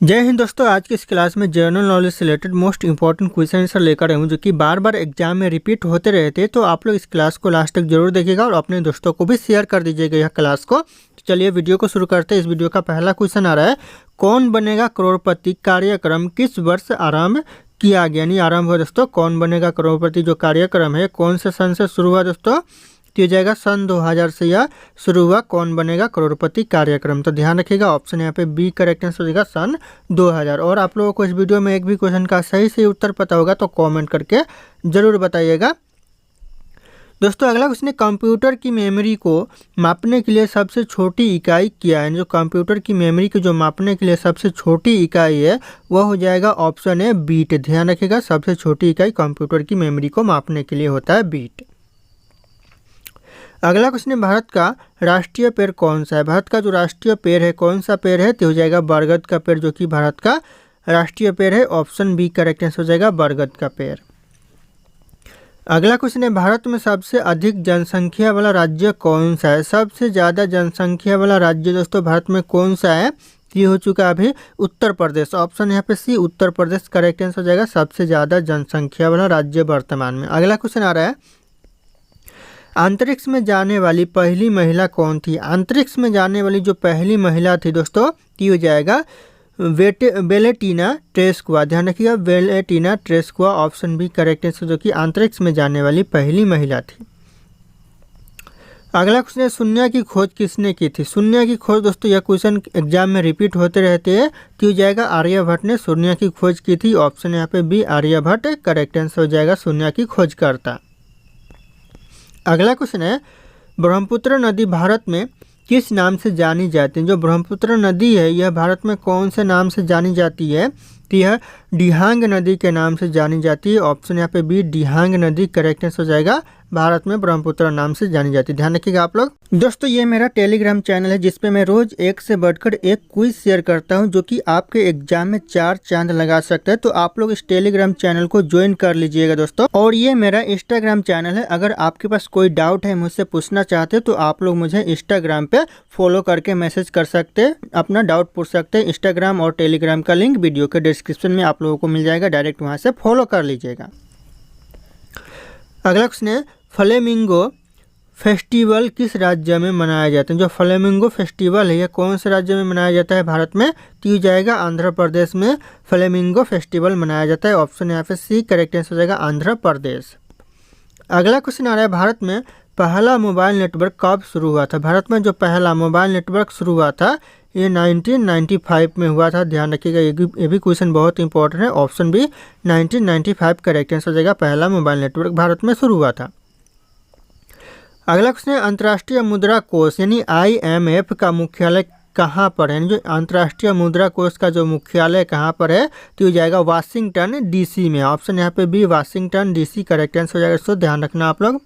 जय हिंद दोस्तों। आज की इस क्लास में जनरल नॉलेज से related most important question answer लेकर आया हूँ जो कि बार बार एग्जाम में रिपीट होते रहते हैं। तो आप लोग इस क्लास को लास्ट तक जरूर देखिएगा और अपने दोस्तों को भी शेयर कर दीजिएगा यह क्लास को। तो चलिए वीडियो को शुरू करते हैं। इस वीडियो का पहला क्वेश्चन आ रहा है, कौन बनेगा करोड़पति कार्यक्रम किस वर्ष आरंभ किया गया? यानी आरंभ हुआ दोस्तों, कौन बनेगा करोड़पति जो कार्यक्रम है कौन से सन से शुरू हुआ दोस्तों? तो ये जाएगा सन 2000 से यह शुरू हुआ कौन बनेगा करोड़पति कार्यक्रम। तो ध्यान रखिएगा, ऑप्शन यहाँ पे बी करेक्ट आंसर हो जाएगा सन 2000। और आप लोगों को इस वीडियो में एक भी क्वेश्चन का सही उत्तर पता होगा तो कमेंट करके ज़रूर बताइएगा। दोस्तों अगला क्वेश्चन है, कंप्यूटर की मेमोरी को मापने के लिए सबसे छोटी इकाई क्या है? जो कंप्यूटर की मेमोरी को जो मापने के लिए सबसे छोटी इकाई है वह हो जाएगा ऑप्शन है बीट। ध्यान रखिएगा, सबसे छोटी इकाई कंप्यूटर की मेमोरी को मापने के लिए होता है बीट। अगला क्वेश्चन है, भारत का राष्ट्रीय पेड़ कौन सा है? भारत का जो राष्ट्रीय पेड़ है कौन सा पेड़ है? तो हो जाएगा बरगद का पेड़ जो कि भारत का राष्ट्रीय पेड़ है। ऑप्शन बी करेक्ट आंसर हो जाएगा बरगद का पेड़। अगला क्वेश्चन है, भारत में सबसे अधिक जनसंख्या वाला राज्य कौन सा है? सबसे ज़्यादा जनसंख्या वाला राज्य दोस्तों भारत में कौन सा है? ये हो चुका अभी उत्तर प्रदेश। ऑप्शन यहाँ पे सी उत्तर प्रदेश करेक्ट आंसर हो जाएगा सबसे ज़्यादा जनसंख्या वाला राज्य वर्तमान में। अगला क्वेश्चन आ रहा है, अंतरिक्ष में जाने वाली पहली महिला कौन थी? अंतरिक्ष में जाने वाली जो पहली महिला थी दोस्तों ये हो जाएगा वेलेंटिना ट्रेस्कुआ। ध्यान रखिएगा, Valentina Tereshkova option B correct answer जो कि अंतरिक्ष में जाने वाली पहली महिला थी। अगला क्वेश्चन है, शून्य की खोज किसने की थी? शून्य की खोज दोस्तों यह क्वेश्चन एग्जाम में रिपीट होते रहते हैं। तो हो जाएगा आर्यभट्ट ने शून्य की खोज की थी। ऑप्शन यहाँ पे बी आर्यभट्ट करेक्ट आंसर हो जाएगा शून्य की खोज करता। अगला क्वेश्चन है, ब्रह्मपुत्र नदी भारत में किस नाम से जानी जाती है? जो ब्रह्मपुत्र नदी है यह भारत में कौन से नाम से जानी जाती है? तो यह दिहांग नदी के नाम से जानी जाती है। ऑप्शन यहाँ पे बी दिहांग नदी करेक्ट आंसर हो जाएगा भारत में ब्रह्मपुत्र नाम से जानी जाती है। ध्यान रखिएगा आप लोग। दोस्तों ये मेरा टेलीग्राम चैनल है जिसपे मैं रोज एक से बढ़कर एक क्विज शेयर करता हूं जो कि आपके एग्जाम में 4 चांद लगा सकता है। तो आप लोग इस टेलीग्राम चैनल को ज्वाइन कर लीजिएगा दोस्तों। और ये मेरा इंस्टाग्राम चैनल है, अगर आपके पास कोई डाउट है मुझसे पूछना चाहते तो आप लोग मुझे इंस्टाग्राम पे फॉलो करके मैसेज कर सकते हैं, अपना डाउट पूछ सकते हैं। इंस्टाग्राम और टेलीग्राम का लिंक वीडियो के डिस्क्रिप्शन में आप लोगों को मिल जाएगा, डायरेक्ट वहाँ से फॉलो कर लीजिएगा। अगला क्वेश्चन है, फ्लेमिंगो फेस्टिवल किस राज्य में मनाया जाता है? जो फ्लेमिंगो फेस्टिवल है यह कौन से राज्य में मनाया जाता है भारत में? तो ये जाएगा आंध्र प्रदेश में फ्लेमिंगो फेस्टिवल मनाया जाता है। ऑप्शन यहाँ पे सी करेक्ट आंसर हो जाएगा आंध्र प्रदेश। अगला क्वेश्चन आ रहा है, भारत में पहला मोबाइल नेटवर्क कब शुरू हुआ था? भारत में जो पहला मोबाइल नेटवर्क शुरू हुआ था ये 1995 में हुआ था। ध्यान रखिएगा, ये भी क्वेश्चन बहुत इंपॉर्टेंट है। ऑप्शन बी 1995 करेक्ट आंसर हो जाएगा पहला मोबाइल नेटवर्क भारत में शुरू हुआ था। अगला क्वेश्चन है, अंतर्राष्ट्रीय मुद्रा कोष यानी IMF का मुख्यालय कहाँ पर है? जो अंतर्राष्ट्रीय मुद्रा कोष का जो मुख्यालय कहाँ पर है तो ये जाएगा वाशिंगटन DC में। ऑप्शन यहाँ पे B Washington DC correct answer हो जाएगा। इसको ध्यान रखना आप लोग।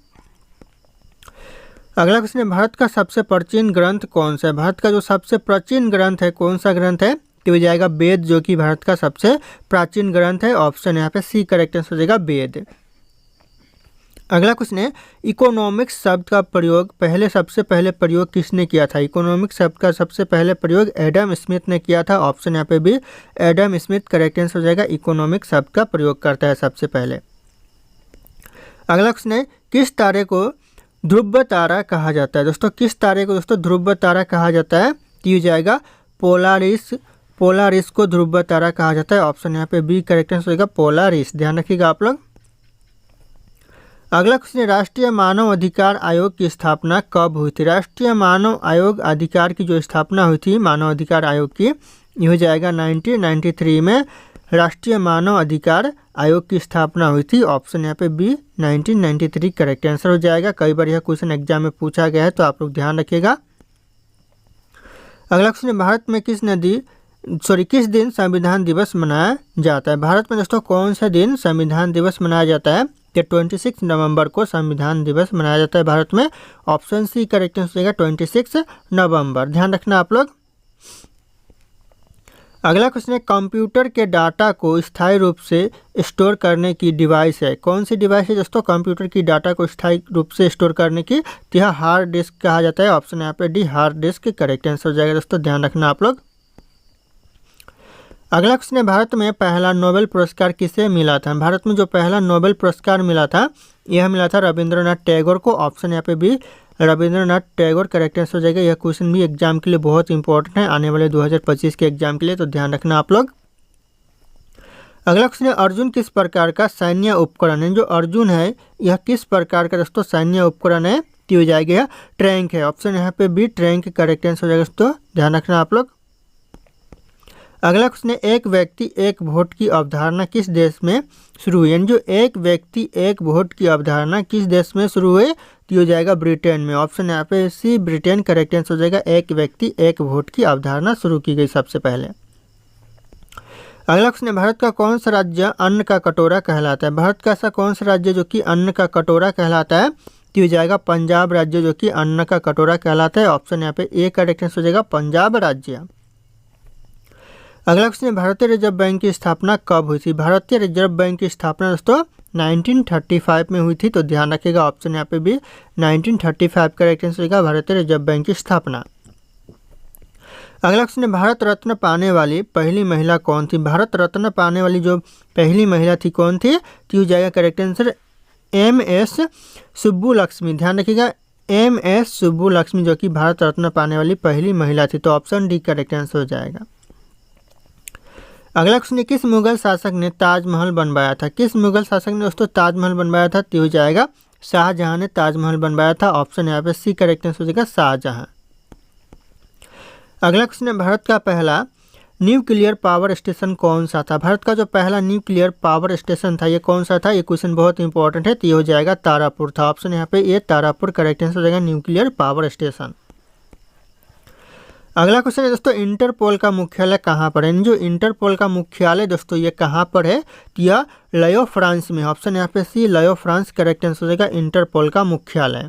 अगला क्वेश्चन है, भारत का सबसे प्राचीन ग्रंथ कौन सा है? भारत का जो सबसे प्राचीन ग्रंथ है कौन सा ग्रंथ है? तो ये जाएगा वेद जो कि भारत का सबसे प्राचीन ग्रंथ है। ऑप्शन यहाँ पे सी करेक्ट आंसर हो जाएगा वेद। अगला क्वेश्चन है, इकोनॉमिक्स शब्द का प्रयोग सबसे पहले प्रयोग किसने किया था? इकोनॉमिक्स शब्द का सबसे पहले प्रयोग एडम स्मिथ ने किया था। ऑप्शन यहाँ पे भी एडम स्मिथ करेक्ट आंसर हो जाएगा इकोनॉमिक्स शब्द का प्रयोग करता है सबसे पहले। अगला क्वेश्चन है, किस तारे को ध्रुव तारा कहा जाता है? दोस्तों किस तारे को दोस्तों ध्रुव तारा कहा जाता है? तो ये जाएगा पोलारिस को ध्रुव तारा कहा जाता है। ऑप्शन यहाँ पे बी करेक्ट आंसर हो जाएगा पोलारिस। ध्यान रखिएगा आप लोग। अगला क्वेश्चन है, राष्ट्रीय मानव अधिकार आयोग की स्थापना कब हुई थी? राष्ट्रीय मानव आयोग अधिकार की जो स्थापना हुई थी मानव अधिकार आयोग की ये हो जाएगा 1993 में राष्ट्रीय मानव अधिकार आयोग की स्थापना हुई थी। ऑप्शन यहाँ पे बी 1993 करेक्ट आंसर हो जाएगा। कई बार यह क्वेश्चन एग्जाम में पूछा गया है तो आप लोग ध्यान रखिएगा। अगला क्वेश्चन है, भारत में किस दिन संविधान दिवस मनाया जाता है? भारत में दोस्तों कौन सा दिन संविधान दिवस मनाया जाता है? तो 26 नवंबर को संविधान दिवस मनाया जाता है भारत में। ऑप्शन सी करेक्ट आंसर हो जाएगा 26 नवंबर। ध्यान रखना आप लोग। अगला क्वेश्चन है, कंप्यूटर के डाटा को स्थायी रूप से स्टोर करने की डिवाइस है? कौन सी डिवाइस है दोस्तों कंप्यूटर की डाटा को स्थायी रूप से स्टोर करने की? तो यह हार्ड डिस्क कहा जाता है। ऑप्शन यहाँ पे D hard disk correct answer हो जाएगा दोस्तों। ध्यान रखना आप लोग। अगला क्वेश्चन है, भारत में पहला नोबेल पुरस्कार किसे मिला था? भारत में जो पहला नोबेल पुरस्कार मिला था यह मिला था रविंद्रनाथ टैगोर को। ऑप्शन यहाँ पे B Rabindranath Tagore correct answer हो जाएगा। यह क्वेश्चन भी एग्जाम के लिए बहुत इंपॉर्टेंट है, आने वाले 2025 के एग्जाम के लिए, तो ध्यान रखना आप लोग। अगला क्वेश्चन है, अर्जुन किस प्रकार का सैन्य उपकरण है? जो अर्जुन है यह किस प्रकार का दोस्तों सैन्य उपकरण है? तो हो जाएगा यह ट्रैंक है। ऑप्शन यहाँ पे बी ट्रैंक करेक्ट आंसर हो जाएगा दोस्तों, ध्यान रखना आप लोग। अगला क्वेश्चन है, एक व्यक्ति एक वोट की अवधारणा किस देश में शुरू हुई? यानी जो एक व्यक्ति एक वोट की अवधारणा किस देश में शुरू हुई? तो हो जाएगा ब्रिटेन में। ऑप्शन यहाँ पे सी ब्रिटेन करेक्ट आंसर हो जाएगा। एक व्यक्ति एक वोट की अवधारणा शुरू की गई सबसे पहले। अगला क्वेश्चन है, भारत का कौन सा राज्य अन्न का कटोरा कहलाता है? भारत का ऐसा कौन सा राज्य जो कि अन्न का कटोरा कहलाता है? तो हो जाएगा पंजाब राज्य जो कि अन्न का कटोरा कहलाता है। ऑप्शन यहाँ पे ए करेक्ट आंसर हो जाएगा, पंजाब राज्य। अगला क्वेश्चन है, भारतीय रिजर्व बैंक की स्थापना कब हुई थी? भारतीय रिजर्व बैंक की स्थापना दोस्तों 1935 में हुई थी, तो ध्यान रखिएगा। ऑप्शन यहाँ पे भी 1935 करेक्ट आंसर होगा, भारतीय रिजर्व बैंक की स्थापना। अगला क्वेश्चन है, भारत रत्न पाने वाली पहली महिला कौन थी? भारत रत्न पाने वाली जो पहली महिला थी कौन थी? तो हो जाएगा करेक्ट आंसर MS सुब्बुलक्ष्मी। ध्यान रखिएगा, MS सुब्बुलक्ष्मी जो कि भारत रत्न पाने वाली पहली महिला थी, तो ऑप्शन डी करेक्ट आंसर हो जाएगा। अगला क्वेश्चन है, किस मुगल शासक ने ताजमहल बनवाया था? किस मुगल शासक ने दोस्तों ताजमहल बनवाया था? तो हो जाएगा शाहजहां ने ताजमहल बनवाया था। ऑप्शन यहाँ पे सी करेक्ट आंसर हो जाएगा, शाहजहां। अगला क्वेश्चन है, भारत का पहला न्यूक्लियर पावर स्टेशन कौन सा था? भारत का जो पहला न्यूक्लियर पावर स्टेशन था ये कौन सा था? ये क्वेश्चन बहुत इंपॉर्टेंट है, तो ये हो जाएगा तारापुर था। ऑप्शन यहाँ पे ये तारापुर करेक्ट आंसर हो जाएगा, न्यूक्लियर पावर स्टेशन। अगला क्वेश्चन है दोस्तों, इंटरपोल का मुख्यालय कहाँ पर है? जो इंटरपोल का मुख्यालय दोस्तों ये कहाँ पर है? तो यह लयो फ्रांस में। ऑप्शन यहाँ पे सी लयो फ्रांस करेक्ट आंसर हो जाएगा, इंटरपोल का मुख्यालय।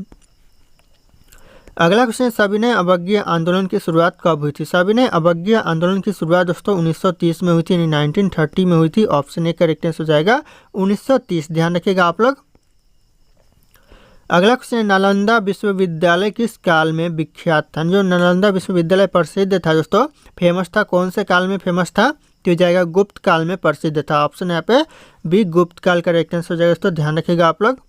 अगला क्वेश्चन है, सविनय अवज्ञा आंदोलन की शुरुआत कब हुई थी? सविनय अवज्ञा आंदोलन की शुरुआत दोस्तों 1930 में हुई थी, यानी 1930 में हुई थी। ऑप्शन ए करेक्ट आंसर हो जाएगा 1930, ध्यान रखिएगा आप लोग। अगला क्वेश्चन है, नालंदा विश्वविद्यालय किस काल में विख्यात था? जो नालंदा विश्वविद्यालय प्रसिद्ध था दोस्तों, फेमस था, कौन से काल में फेमस था? तो हो जाएगा गुप्त काल में प्रसिद्ध था। ऑप्शन यहाँ पे बी गुप्त काल करेक्ट आंसर हो जाएगा दोस्तों, ध्यान रखिएगा आप लोग।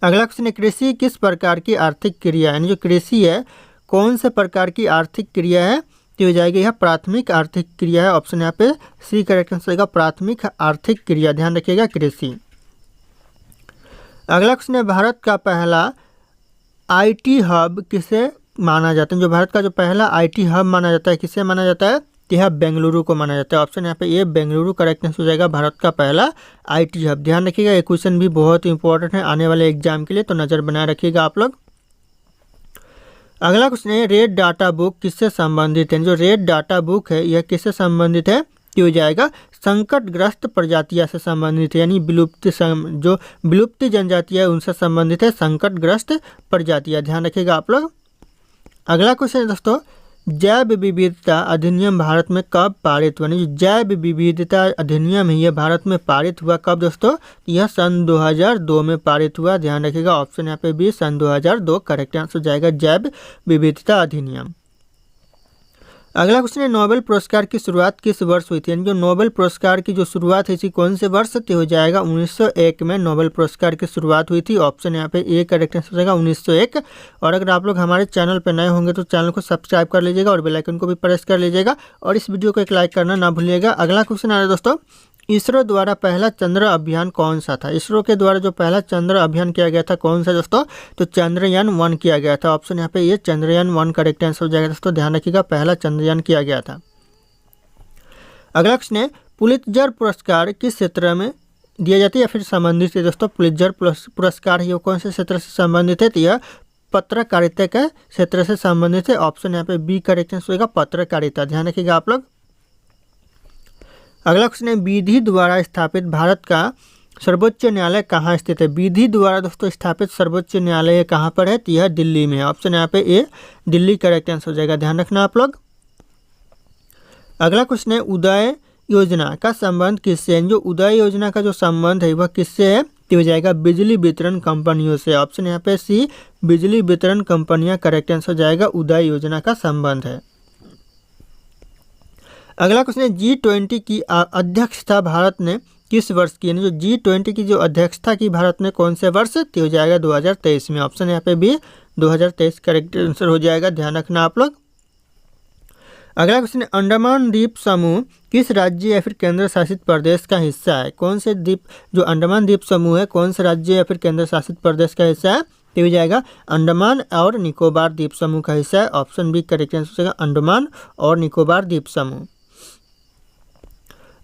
अगला क्वेश्चन है, कृषि किस प्रकार की आर्थिक क्रिया है? यानी जो कृषि है कौन से प्रकार की आर्थिक क्रिया है? तो हो जाएगी यह प्राथमिक आर्थिक क्रिया है। ऑप्शन यहाँ पे सी करेक्ट आंसर होगा, प्राथमिक आर्थिक क्रिया, ध्यान रखिएगा कृषि। अगला क्वेश्चन है, भारत का पहला IT हब किसे माना जाता है? जो भारत का जो पहला IT हब माना जाता है किसे माना जाता है? तो यह बेंगलुरु को माना जाता है। ऑप्शन यहाँ पे ये बेंगलुरु करेक्ट आंसर हो जाएगा, भारत का पहला IT हब। ध्यान रखिएगा, ये क्वेश्चन भी बहुत इंपॉर्टेंट है आने वाले एग्जाम के लिए, तो नज़र बनाए रखिएगा आप लोग। अगला क्वेश्चन है, रेड डाटा बुक किससे संबंधित है? जो रेड डाटा बुक है यह किससे संबंधित है? तो हो जाएगा संकटग्रस्त प्रजातियां से संबंधित है, यानी जो विलुप्त जनजातियां उनसे संबंधित है, संकटग्रस्त प्रजातियां, ध्यान रखिएगा आप लोग। अगला क्वेश्चन है दोस्तों, जैव विविधता अधिनियम भारत में कब पारित हुआ? जो जैव विविधता अधिनियम है यह भारत में पारित हुआ कब दोस्तों? यह सन 2002 में पारित हुआ, ध्यान रखिएगा। ऑप्शन यहाँ पे भी सन 2002 करेक्ट आंसर हो जाएगा, जैव विविधता अधिनियम। अगला क्वेश्चन है, नोबेल पुरस्कार की शुरुआत किस वर्ष हुई थी? यानी जो नोबेल पुरस्कार की जो शुरुआत हुई थी कौन से वर्ष? तो हो जाएगा 1901 में नोबेल पुरस्कार की शुरुआत हुई थी। ऑप्शन यहाँ पे ए करेक्ट आंसर हो जाएगा 1901। और अगर आप लोग हमारे चैनल पर नए होंगे तो चैनल को सब्सक्राइब कर लीजिएगा और बेल आइकन को भी प्रेस कर लीजिएगा और इस वीडियो को एक लाइक करना ना भूलिएगा। अगला क्वेश्चन आ रहा है दोस्तों, इसरो द्वारा पहला चंद्र अभियान कौन सा था? इसरो के द्वारा जो पहला चंद्र अभियान किया गया था कौन सा दोस्तों? तो चंद्रयान 1 किया गया था। ऑप्शन यहाँ पे ये चंद्रयान 1 करेक्ट आंसर हो जाएगा दोस्तों, ध्यान रखिएगा, पहला चंद्रयान किया गया था। अगला क्वेश्चन है, पुलित्जर पुरस्कार किस क्षेत्र में दिया जाता है या फिर संबंधित है दोस्तों? पुलित्जर पुरस्कार ये कौन से क्षेत्र से संबंधित है? तो यह पत्रकारिता के क्षेत्र से संबंधित है। ऑप्शन यहाँ पे बी करेक्ट आंसर होगा, पत्रकारिता, ध्यान रखिएगा आप लोग। अगला क्वेश्चन है, विधि द्वारा स्थापित भारत का सर्वोच्च न्यायालय कहाँ स्थित है? विधि द्वारा दोस्तों स्थापित सर्वोच्च न्यायालय कहाँ पर है? तो यह दिल्ली में है। ऑप्शन यहाँ पे ए दिल्ली करेक्ट आंसर हो जाएगा, ध्यान रखना आप लोग। अगला क्वेश्चन है, उदय योजना का संबंध किससे है? जो उदय योजना का जो संबंध है वह किससे है? तो हो जाएगा बिजली वितरण कंपनियों से। ऑप्शन यहाँ पे सी बिजली वितरण कंपनियां करेक्ट आंसर हो जाएगा, उदय योजना का संबंध है। अगला क्वेश्चन है G20 की अध्यक्षता भारत ने किस वर्ष की, यानी जो G20 की जो अध्यक्षता की भारत ने कौन से वर्ष, तो हो जाएगा 2023 में। ऑप्शन यहाँ पे भी 2023 करेक्ट आंसर हो जाएगा, ध्यान रखना आप लोग। अगला क्वेश्चन है अंडमान द्वीप समूह किस राज्य या फिर केंद्र शासित प्रदेश का हिस्सा है। कौन से द्वीप, जो अंडमान द्वीप समूह है, कौन से राज्य या फिर केंद्र शासित प्रदेश का हिस्सा है, तो हो जाएगा अंडमान और निकोबार द्वीप समूह का हिस्सा है। ऑप्शन बी करेक्ट आंसर हो जाएगा, अंडमान और निकोबार द्वीप समूह।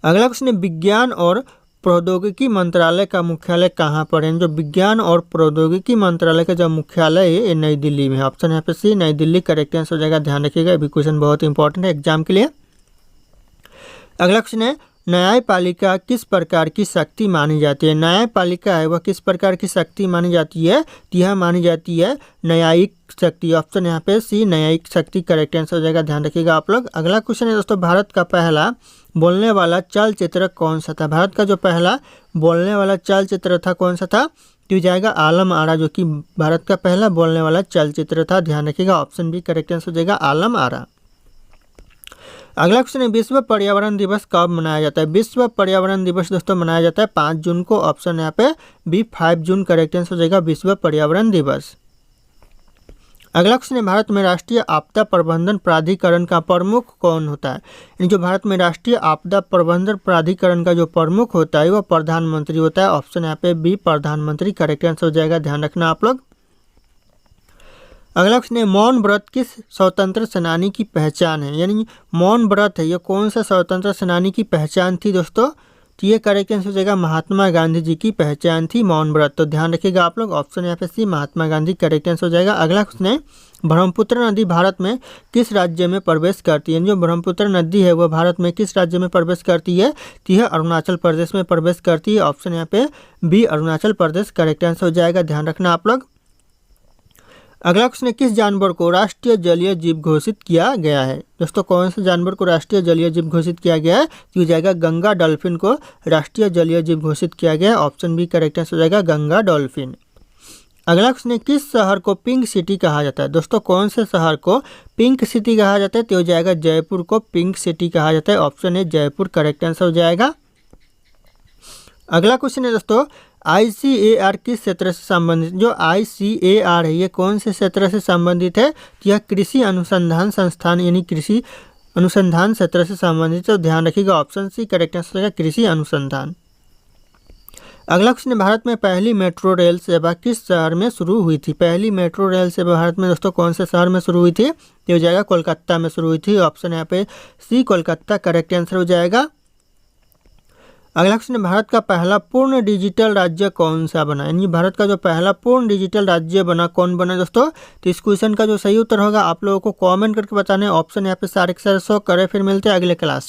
अगला क्वेश्चन है विज्ञान और प्रौद्योगिकी मंत्रालय का मुख्यालय कहाँ पर है। जो विज्ञान और प्रौद्योगिकी मंत्रालय का जो मुख्यालय है ये नई दिल्ली में है। ऑप्शन यहाँ पे सी नई दिल्ली करेक्ट आंसर हो जाएगा, ध्यान रखिएगा, ये क्वेश्चन बहुत इंपॉर्टेंट है एग्जाम के लिए। अगला क्वेश्चन है न्यायपालिका किस प्रकार की शक्ति मानी जाती है। न्यायपालिका है वह किस प्रकार की शक्ति मानी जाती है, तो यह मानी जाती है न्यायिक शक्ति। ऑप्शन यहाँ पे सी न्यायिक शक्ति करेक्ट आंसर हो जाएगा, ध्यान रखिएगा आप लोग। अगला क्वेश्चन है दोस्तों भारत का पहला बोलने वाला चलचित्र कौन सा था। भारत का जो पहला बोलने वाला चलचित्र था कौन सा था, तो हो जाएगा आलम आरा, जो कि भारत का पहला बोलने वाला चलचित्र था, ध्यान रखिएगा। ऑप्शन बी करेक्ट आंसर हो जाएगा, आलम आरा। अगला क्वेश्चन है विश्व पर्यावरण दिवस कब मनाया जाता है। विश्व पर्यावरण दिवस दोस्तों मनाया जाता है 5 जून को। ऑप्शन यहाँ पे बी 5 जून करेक्ट आंसर हो जाएगा, विश्व पर्यावरण दिवस। अगला क्वेश्चन है भारत में राष्ट्रीय आपदा प्रबंधन प्राधिकरण का प्रमुख कौन होता है। यानी जो भारत में राष्ट्रीय आपदा प्रबंधन प्राधिकरण का जो प्रमुख होता है वह प्रधानमंत्री होता है। ऑप्शन यहाँ पे बी प्रधानमंत्री करेक्ट आंसर हो जाएगा, ध्यान रखना आप लोग। अगला क्वेश्चन है मौन व्रत किस स्वतंत्र सेनानी की पहचान है। यानी मौन व्रत है ये कौन सा स्वतंत्र सेनानी की पहचान थी दोस्तों, तो ये करेक्ट आंसर हो जाएगा महात्मा गांधी जी की पहचान थी मौन व्रत, तो ध्यान रखिएगा आप लोग। ऑप्शन यहाँ पे सी महात्मा गांधी करेक्ट आंसर हो जाएगा। अगला क्वेश्चन है ब्रह्मपुत्र नदी भारत में किस राज्य में प्रवेश करती है। जो ब्रह्मपुत्र नदी है वह भारत में किस राज्य में प्रवेश करती है, तो यह अरुणाचल प्रदेश में प्रवेश करती है। ऑप्शन यहाँ पे B Arunachal Pradesh correct answer हो जाएगा, ध्यान रखना आप लोग। अगला क्वेश्चन है किस जानवर को राष्ट्रीय जलीय जीव घोषित किया गया है। दोस्तों कौन से जानवर को राष्ट्रीय जलीय जीव घोषित किया गया है, तो हो जाएगा गंगा डॉल्फिन को राष्ट्रीय जलीय जीव घोषित किया गया है। ऑप्शन बी करेक्ट आंसर हो जाएगा, गंगा डॉल्फिन। अगला क्वेश्चन है किस शहर को पिंक सिटी कहा जाता है। दोस्तों कौन से शहर को पिंक सिटी कहा जाता है, तो हो जाएगा जयपुर को पिंक सिटी कहा जाता है। ऑप्शन है जयपुर करेक्ट आंसर हो जाएगा। अगला क्वेश्चन है दोस्तों ICAR किस क्षेत्र से संबंधित। जो ICAR है ये कौन से क्षेत्र से संबंधित है, तो यह कृषि अनुसंधान संस्थान यानी कृषि अनुसंधान क्षेत्र से संबंधित है, तो ध्यान रखिएगा। ऑप्शन सी करेक्ट आंसर है कृषि अनुसंधान। अगला क्वेश्चन है भारत में पहली मेट्रो रेल सेवा किस शहर में शुरू हुई थी। पहली मेट्रो रेल सेवा भारत में दोस्तों कौन से शहर में शुरू हुई थी, तो हो जाएगा कोलकाता में शुरू हुई थी। ऑप्शन यहाँ पे सी कोलकाता करेक्ट आंसर हो जाएगा। अगला क्वेश्चन है भारत का पहला पूर्ण डिजिटल राज्य कौन सा बना। यानी भारत का जो पहला पूर्ण डिजिटल राज्य बना कौन बना दोस्तों, तो इस क्वेश्चन का जो सही उत्तर होगा आप लोगों को कमेंट करके बताना है। ऑप्शन यहाँ पे सारे के सारे शो करें। फिर मिलते हैं अगले क्लास।